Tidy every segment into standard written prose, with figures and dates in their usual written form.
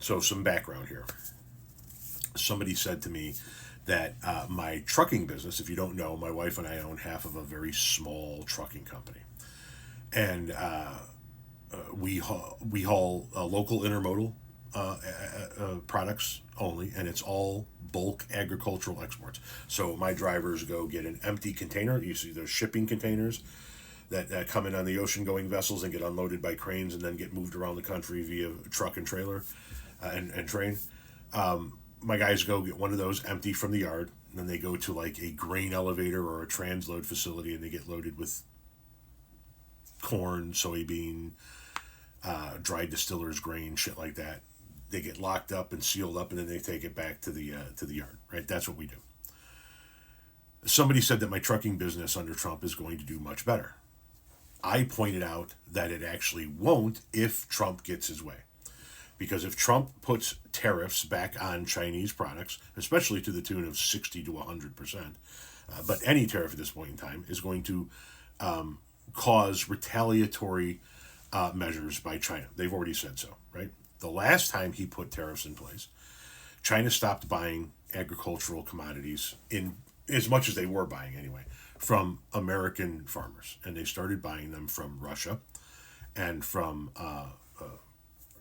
So some background here. Somebody said to me that my trucking business, if you don't know, my wife and I own half of a very small trucking company. And we haul local intermodal products only, and it's all bulk agricultural exports. So my drivers go get an empty container. You see those shipping containers that come in on the ocean going vessels and get unloaded by cranes and then get moved around the country via truck and trailer and train. My guys go get one of those empty from the yard, and then they go to like a grain elevator or a transload facility, and they get loaded with corn, soybean, dried distillers grain, shit like that. They get locked up and sealed up, and then they take it back to the yard. Right, that's what we do. Somebody said that my trucking business under Trump is going to do much better. I pointed out that it actually won't if Trump gets his way. Because if Trump puts tariffs back on Chinese products, especially to the tune of 60 to 100%, but any tariff at this point in time is going to cause retaliatory measures by China. They've already said so, right? The last time he put tariffs in place, China stopped buying agricultural commodities in as much as they were buying anyway from American farmers, and they started buying them from Russia and from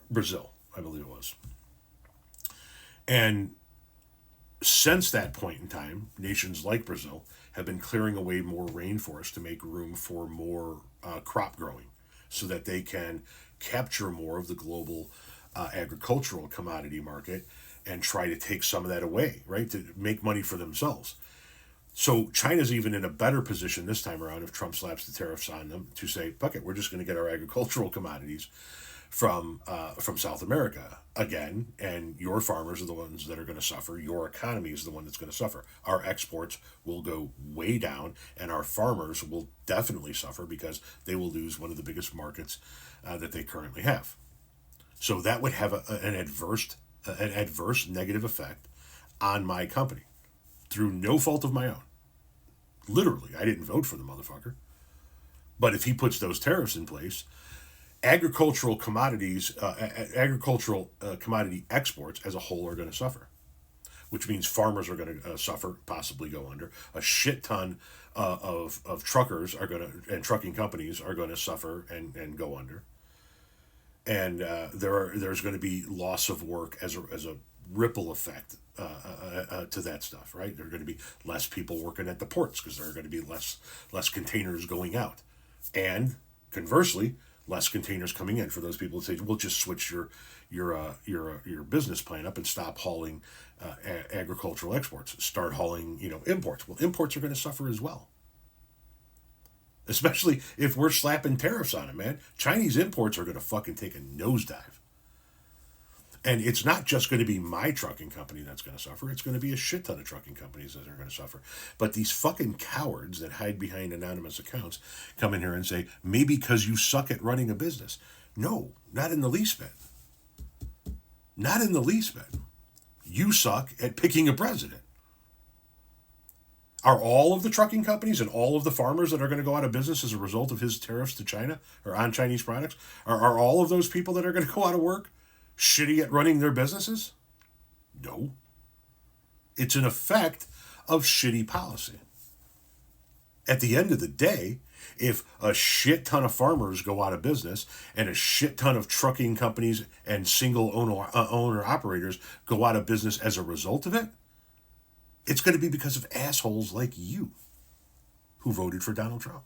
Brazil, I believe it was. And since that point in time, nations like Brazil have been clearing away more rainforest to make room for more crop growing so that they can capture more of the global agricultural commodity market and try to take some of that away, right? To make money for themselves. So China's even in a better position this time around if Trump slaps the tariffs on them to say, fuck it, we're just going to get our agricultural commodities from South America again, and your farmers are the ones that are going to suffer. Your economy is the one that's going to suffer. Our exports will go way down, and our farmers will definitely suffer because they will lose one of the biggest markets that they currently have. So that would have an adverse negative effect on my company through no fault of my own. Literally, I didn't vote for the motherfucker. But if he puts those tariffs in place, agricultural commodities, commodity exports as a whole are going to suffer, which means farmers are going to suffer, possibly go under. A shit ton of truckers are going to, and trucking companies are going to suffer and go under. And there's going to be loss of work as a ripple effect to that stuff, right? There are going to be less people working at the ports because there are going to be less containers going out, and conversely, less containers coming in for those people that say, we'll just switch your business plan up and stop hauling agricultural exports, start hauling imports. Well, imports are going to suffer as well, especially if we're slapping tariffs on them, man. Chinese imports are going to fucking take a nosedive. And it's not just going to be my trucking company that's going to suffer. It's going to be a shit ton of trucking companies that are going to suffer. But these fucking cowards that hide behind anonymous accounts come in here and say, maybe because you suck at running a business. No, not in the least bit. Not in the least bit. You suck at picking a president. Are all of the trucking companies and all of the farmers that are going to go out of business as a result of his tariffs to China or on Chinese products, are all of those people that are going to go out of work shitty at running their businesses? No. It's an effect of shitty policy. At the end of the day, if a shit ton of farmers go out of business and a shit ton of trucking companies and single owner operators go out of business as a result of it, it's going to be because of assholes like you who voted for Donald Trump.